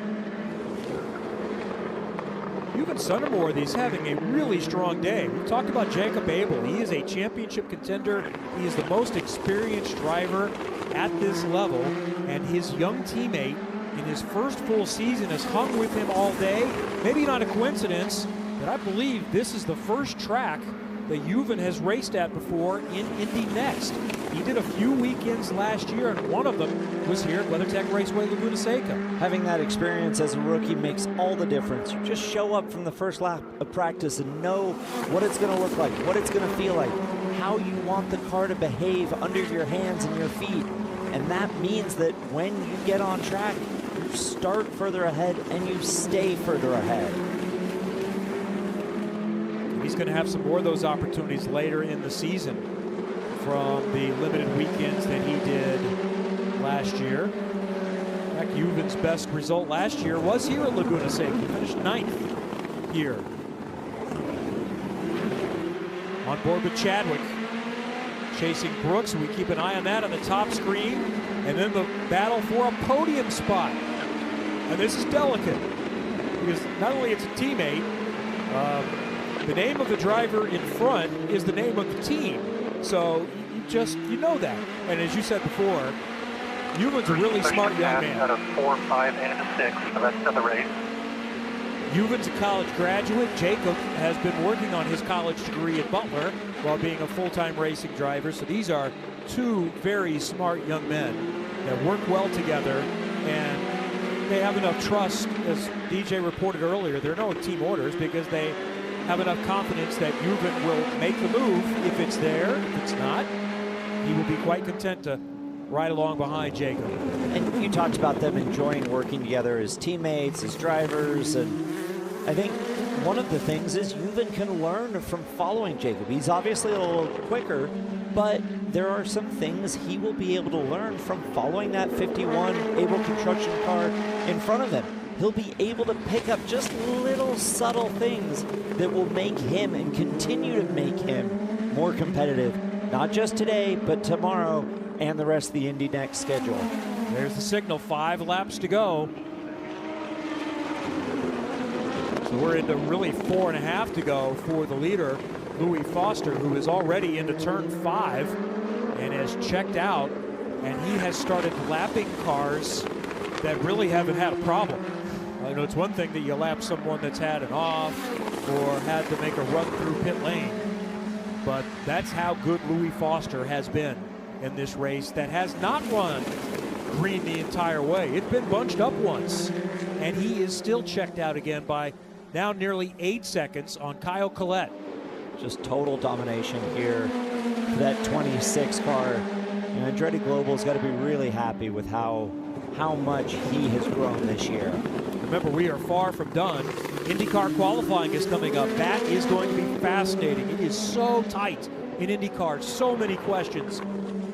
Yuven Sundermore is having a really strong day. We've talked about Jacob Abel. He is a championship contender. He is the most experienced driver at this level, and his young teammate in his first full season has hung with him all day. Maybe not a coincidence, but I believe this is the first track that Yuven has raced at before in Indy Next. He did a few weekends last year, and one of them was here at WeatherTech Raceway, Laguna Seca. Having that experience as a rookie makes all the difference. You just show up from the first lap of practice and know what it's going to look like, what it's going to feel like, how you want the car to behave under your hands and your feet. And that means that when you get on track, you start further ahead and you stay further ahead. He's going to have some more of those opportunities later in the season from the limited weekends that he did last year. In fact, Yuven's best result last year was here at Laguna Seca. He finished 9th here. On board with Chadwick, chasing Brooks. We keep an eye on that on the top screen. And then the battle for a podium spot. And this is delicate, because not only it's a teammate, the name of the driver in front is the name of the team. So you know that. And as you said before, Yuven's a really smart young man. Out of 4, 5, and 6 the rest of the race. Yuven's a college graduate. Jacob has been working on his college degree at Butler while being a full-time racing driver. So these are 2 very smart young men that work well together, and they have enough trust, as DJ reported earlier. There are no team orders because they have enough confidence that Yuven will make the move if it's there. If it's not, he will be quite content to ride along behind Jacob. And you talked about them enjoying working together as teammates, as drivers, and I think one of the things is Yuven can learn from following Jacob. He's obviously a little quicker, but there are some things he will be able to learn from following that 51 Abel Construction car in front of him. He'll be able to pick up just little subtle things that will make him and continue to make him more competitive, not just today, but tomorrow and the rest of the Indy Next schedule. There's the signal, 5 laps to go. So we're into really 4.5 to go for the leader, Louis Foster, who is already into turn 5 and has checked out, and he has started lapping cars that really haven't had a problem. You know, it's one thing that you lap someone that's had an off or had to make a run through pit lane, but that's how good Louis Foster has been in this race that has not run green the entire way. It's been bunched up once, and he is still checked out again by now nearly 8 seconds on Kyle Collette. Just total domination here for that 26 car. And Andretti Global's got to be really happy with how much he has grown this year. Remember, we are far from done. IndyCar qualifying is coming up. That is going to be fascinating. It is so tight in IndyCar, so many questions.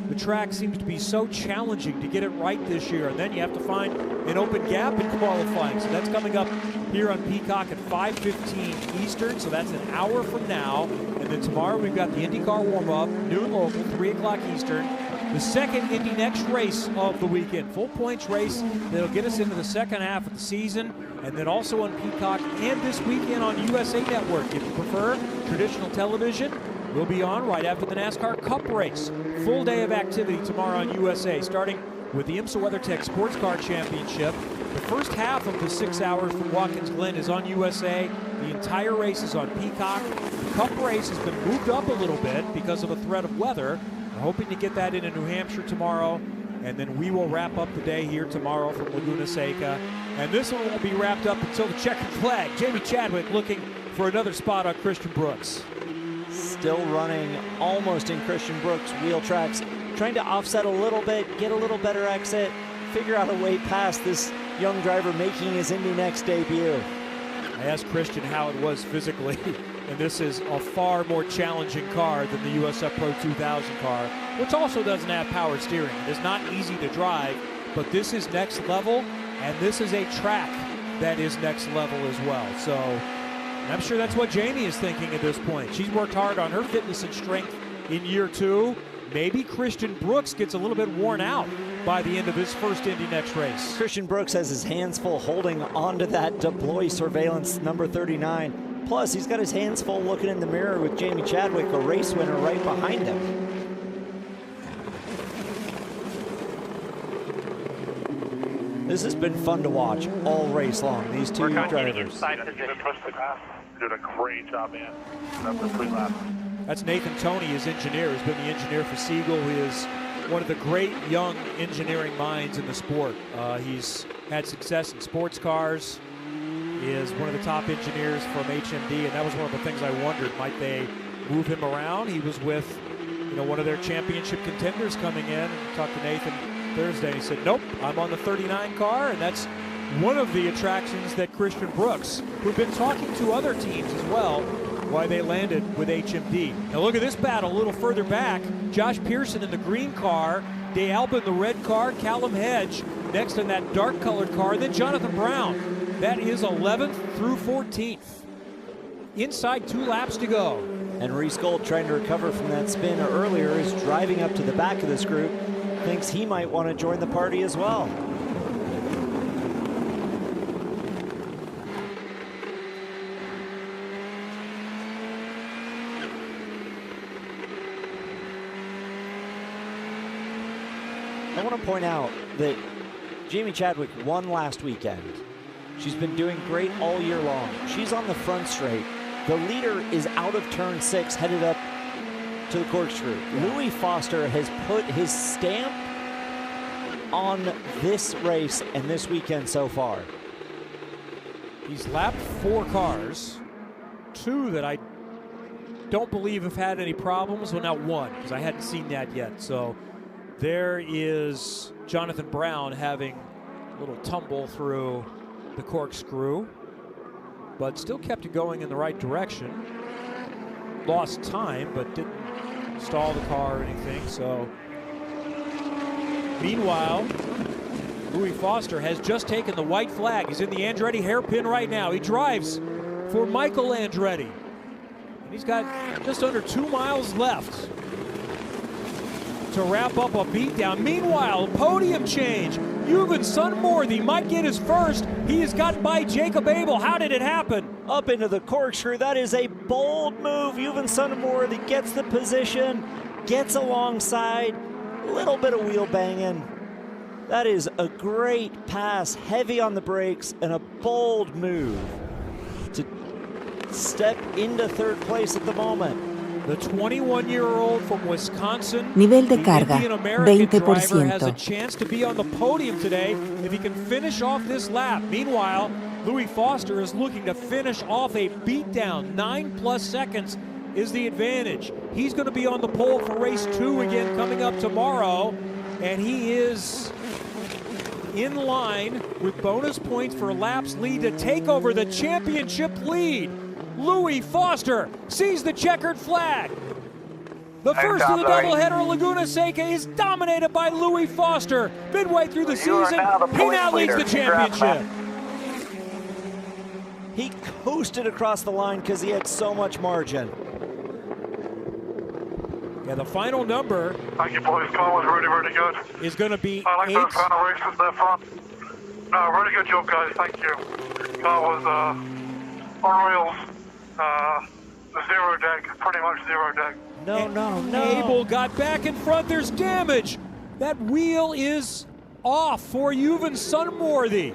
The track seems to be so challenging to get it right this year, and then you have to find an open gap in qualifying. So that's coming up here on Peacock at 5:15 Eastern, so that's an hour from now. And then tomorrow we've got the IndyCar warm-up, noon local, 3 o'clock Eastern. The second Indy Next race of the weekend, full points race that'll get us into the second half of the season, and then also on Peacock and this weekend on USA Network. If you prefer traditional television, we'll be on right after the NASCAR Cup race. Full day of activity tomorrow on USA, starting with the IMSA WeatherTech Sports Car Championship. The first half of the 6 hours from Watkins Glen is on USA. The entire race is on Peacock. The Cup race has been moved up a little bit because of a threat of weather. We're hoping to get that into New Hampshire tomorrow, and then we will wrap up the day here tomorrow from Laguna Seca. And this one won't be wrapped up until the checkered flag. Jamie Chadwick looking for another spot on Christian Brooks. Still running almost in Christian Brooks' wheel tracks, trying to offset a little bit, get a little better exit, figure out a way past this young driver making his Indy Next debut. I asked Christian how it was physically, and this is a far more challenging car than the USF Pro 2000 car, which also doesn't have power steering. It is not easy to drive, but this is next level, and this is a track that is next level as well. So I'm sure that's what Jamie is thinking at this point. She's worked hard on her fitness and strength in year 2. Maybe Christian Brooks gets a little bit worn out by the end of his first Indy Next race. Christian Brooks has his hands full holding onto that deploy surveillance number 39. Plus, he's got his hands full looking in the mirror with Jamie Chadwick, a race winner, right behind him. This has been fun to watch all race long, these two drivers. Did a great job, man. After 3 laps. That's Nathan Toney, his engineer. He's been the engineer for Siegel. He is one of the great young engineering minds in the sport. He's had success in sports cars. He is one of the top engineers from HMD, and that was one of the things I wondered. Might they move him around? He was with, one of their championship contenders coming in. And talked to Nathan Thursday, and he said, nope, I'm on the 39 car, and that's one of the attractions that Christian Brooks, who've been talking to other teams as well, why they landed with HMD. Now look at this battle a little further back. Josh Pearson in the green car, De Alba in the red car, Callum Hedge next in that dark colored car, and then Jonathan Brown. That is 11th through 14th. Inside 2 laps to go. And Reese Gold, trying to recover from that spin earlier, is driving up to the back of this group. Thinks he might want to join the party as well. I want to point out that Jamie Chadwick won last weekend. She's been doing great all year long. She's on the front straight. The leader is out of turn 6, headed up to the corkscrew. Louis Foster has put his stamp on this race and this weekend so far. He's lapped 4 cars, 2 that I don't believe have had any problems. Well, now 1, because I hadn't seen that yet. So there is Jonathan Brown having a little tumble through the corkscrew, but still kept it going in the right direction. Lost time, but didn't stall the car or anything. So meanwhile, Louis Foster has just taken the white flag. He's in the Andretti hairpin right now. He drives for Michael Andretti. He's got just under 2 miles left to wrap up a beatdown. Meanwhile, podium change. Juven Sunworthy might get his first. He is gotten by Jacob Abel. How did it happen? Up into the corkscrew. That is a bold move. Juven Sunworthy gets the position, gets alongside, a little bit of wheel banging. That is a great pass, heavy on the brakes, and a bold move to step into third place at the moment. The 21-year-old from Wisconsin, Nivel de carga, Indian-American driver, has a 20%. chance to be on the podium today if he can finish off this lap. Meanwhile, Louis Foster is looking to finish off a beatdown. 9+ seconds is the advantage. He's going to be on the pole for race 2 again coming up tomorrow, and he is in line with bonus points for laps lead to take over the championship lead. Louis Foster sees the checkered flag. The first of the doubleheader, Laguna Seca, is dominated by Louis Foster. Midway through the season, he now leads the championship. He coasted across the line because he had so much margin. Yeah, the final number. Thank you, boys. Car was really, really good. Is going to be I like 8. those kind of races there, fun. No, really good job, guys. Thank you. Car was on rails. Zero deck, pretty much zero deck. No. Abel got back in front. There's damage. That wheel is off for Juven Sunworthy,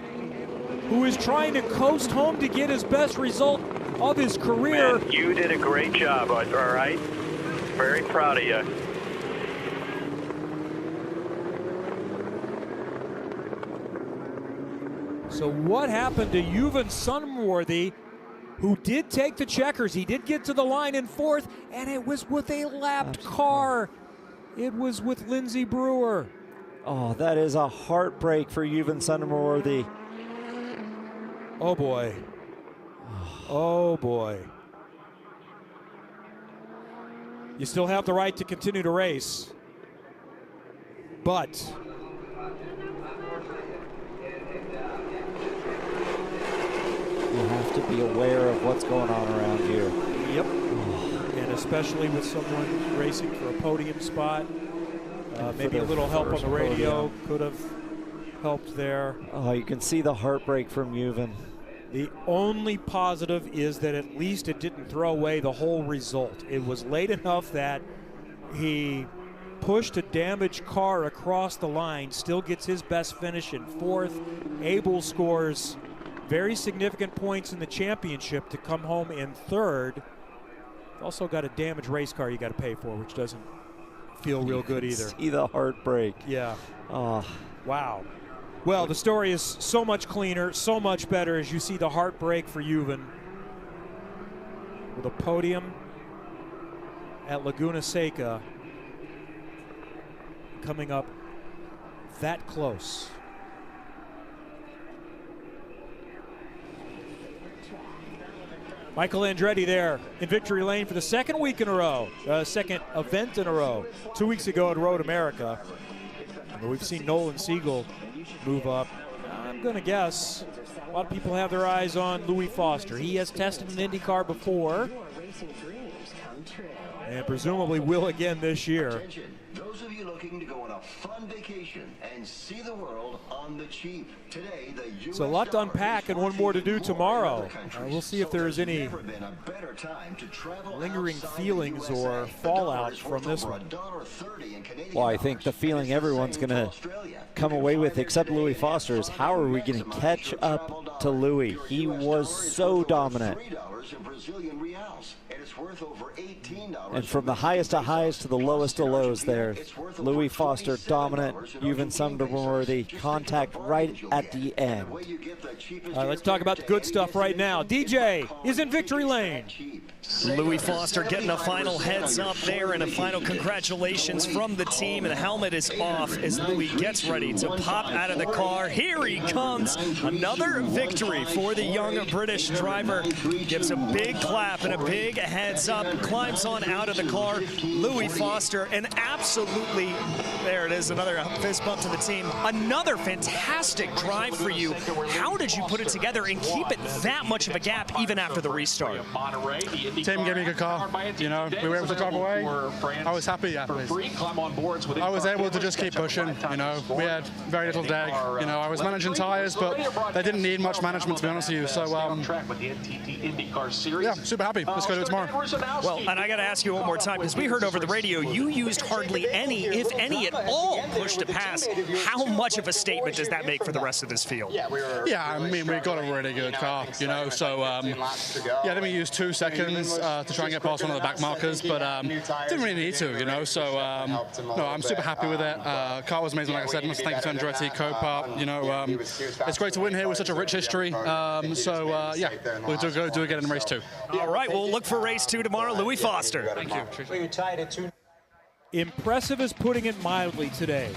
who is trying to coast home to get his best result of his career. Man, you did a great job, all right? Very proud of you. So what happened to Juven Sunworthy, who did take the checkers? He did get to the line in 4th, and it was with a lapped car. It was with Lindsey Brewer. Oh, that is a heartbreak for Juven Sunworthy. Oh, boy. Oh, boy. You still have the right to continue to race, but you have to be aware of what's going on around here. Yep. And especially with someone racing for a podium spot. Maybe a little help on the radio could have helped there. Oh, you can see the heartbreak from Juven. The only positive is that at least it didn't throw away the whole result. It was late enough that he pushed a damaged car across the line, still gets his best finish in 4th. Abel scores very significant points in the championship to come home in 3rd. Also got a damaged race car you got to pay for, which doesn't feel real good either. See the heartbreak. Yeah. Oh. Wow. Well, the story is so much cleaner, so much better as you see the heartbreak for Juven with a podium at Laguna Seca coming up that close. Michael Andretti there in victory lane for the second week in a row, second event in a row. 2 weeks ago at Road America. But we've seen Nolan Siegel move up. I'm going to guess a lot of people have their eyes on Louis Foster. He has tested an IndyCar before and presumably will again this year. Those of you looking to go on a fun vacation and see the world on the cheap. Today, the So a lot to unpack and one more to do tomorrow. We'll see if there's any lingering feelings or fallout from this one. Well, I think the feeling everyone's going to come away with, except Louis Foster, is how are we going to catch up to Louis? He was so dominant. And from the highest of highs to the lowest of lows there, Louis Foster dominant, Juven Sunworthy, contact right at the end. All right, let's talk about the good stuff right now. DJ is in victory lane. Louis Foster getting a final heads up there and a final congratulations from the team. And the helmet is off as Louis gets ready to pop out of the car. Here he comes. Another victory for the young British driver. Gives a big clap and a big heads up, climbs on out of the car. Louis Foster, and absolutely, there it is, another fist bump to the team. Another fantastic drive for you. How did you put it together and keep it that much of a gap even after the restart? Team gave me a good car. You know, we were able to drive away. I was happy afterwards. I was able to just keep pushing. You know, we had very little drag. You know, I was managing tires, but they didn't need much management, to be honest with you. So, yeah, super happy. Let's go do it tomorrow. Well, and I got to ask you one more time, because we heard over the radio you used hardly any, if any at all, push to pass. How much of a statement does that make for the rest of this field? Yeah, I mean, we got a really good car, you know, so, yeah, let me use 2 seconds to try and get past one of the back markers, but didn't really need to, you know, so, no, I'm super happy with it. Car was amazing, like I said. Must thank you to Andretti, Copart, you know, it's great to win here with such a rich history, so, yeah, we'll do it again in race 2. All right, we'll look for race 2 tomorrow. Louis Foster. Thank you. Impressive is putting it mildly today,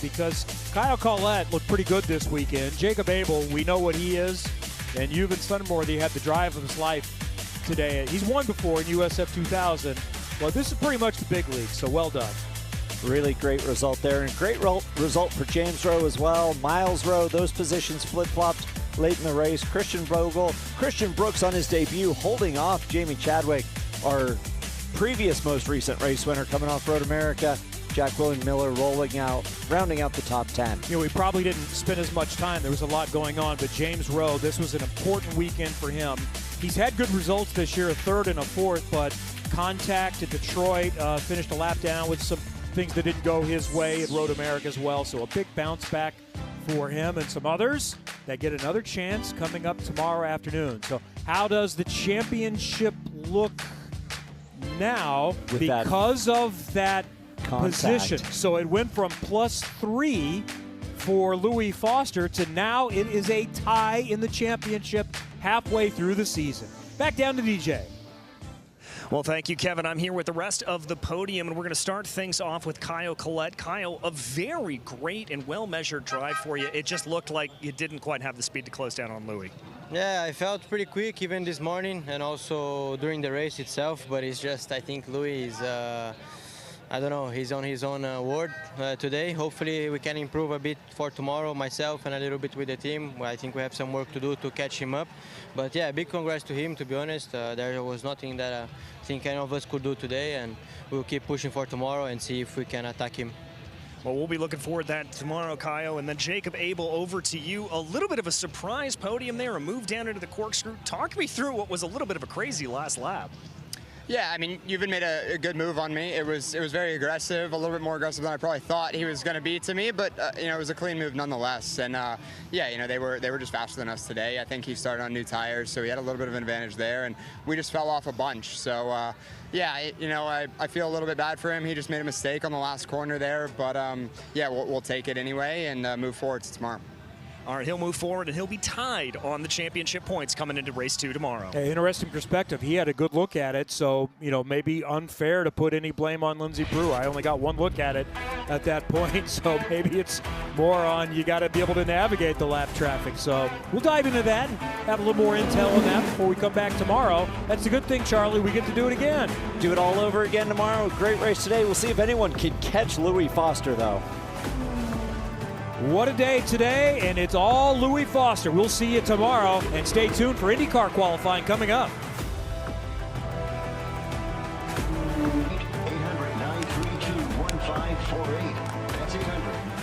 because Kyle Collette looked pretty good this weekend. Jacob Abel, we know what he is, and Yuvan Sunmorthy had the drive of his life today. He's won before in USF 2000. Well, this is pretty much the big league, so well done. Really great result there, and great result for James Rowe as well. Miles Rowe, those positions flip-flopped late in the race. Christian Brooks on his debut, holding off Jamie Chadwick, our previous most recent race winner coming off Road America. Jack William Miller rounding out the top 10. You know, we probably didn't spend as much time. There was a lot going on, but James Rowe, this was an important weekend for him. He's had good results this year, a 3rd and a 4th, but contact at Detroit, finished a lap down with some things that didn't go his way at Road America as well. So a big bounce back for him and some others that get another chance coming up tomorrow afternoon. So how does the championship look now because of that position? So it went from +3 for Louis Foster to now it is a tie in the championship halfway through the season. Back down to DJ. Well, thank you, Kevin. I'm here with the rest of the podium, and we're going to start things off with Kyle Collette. Kyle, a very great and well-measured drive for you. It just looked like you didn't quite have the speed to close down on Louis. Yeah, I felt pretty quick even this morning and also during the race itself, but it's just, I think Louis is, I don't know, he's on his own word today. Hopefully we can improve a bit for tomorrow, myself and a little bit with the team. I think we have some work to do to catch him up. But yeah, big congrats to him, to be honest. There was nothing that I think any of us could do today, and we'll keep pushing for tomorrow and see if we can attack him. Well, we'll be looking forward to that tomorrow, Kyle. And then Jacob Abel, over to you. A little bit of a surprise podium there, a move down into the corkscrew. Talk me through what was a little bit of a crazy last lap. Yeah, I mean, Yuvan made a good move on me. It was very aggressive, a little bit more aggressive than I probably thought he was going to be to me, but you know, it was a clean move nonetheless. And yeah, you know, they were just faster than us today. I think he started on new tires, so he had a little bit of an advantage there, and we just fell off a bunch. So yeah, you know, I feel a little bit bad for him. He just made a mistake on the last corner there, but yeah, we'll take it anyway and move forward to tomorrow. All right, he'll move forward, and he'll be tied on the championship points coming into race 2 tomorrow. Hey, interesting perspective. He had a good look at it, so, you know, maybe unfair to put any blame on Lindsey Brewer. I only got one look at it at that point, so maybe it's more on you got to be able to navigate the lap traffic. So we'll dive into that and have a little more intel on that before we come back tomorrow. That's a good thing, Charlie. We get to do it again. Do it all over again tomorrow. Great race today. We'll see if anyone can catch Louis Foster, though. What a day today, and it's all Louis Foster. We'll see you tomorrow, and stay tuned for IndyCar qualifying coming up. 800-932-1548. That's 800.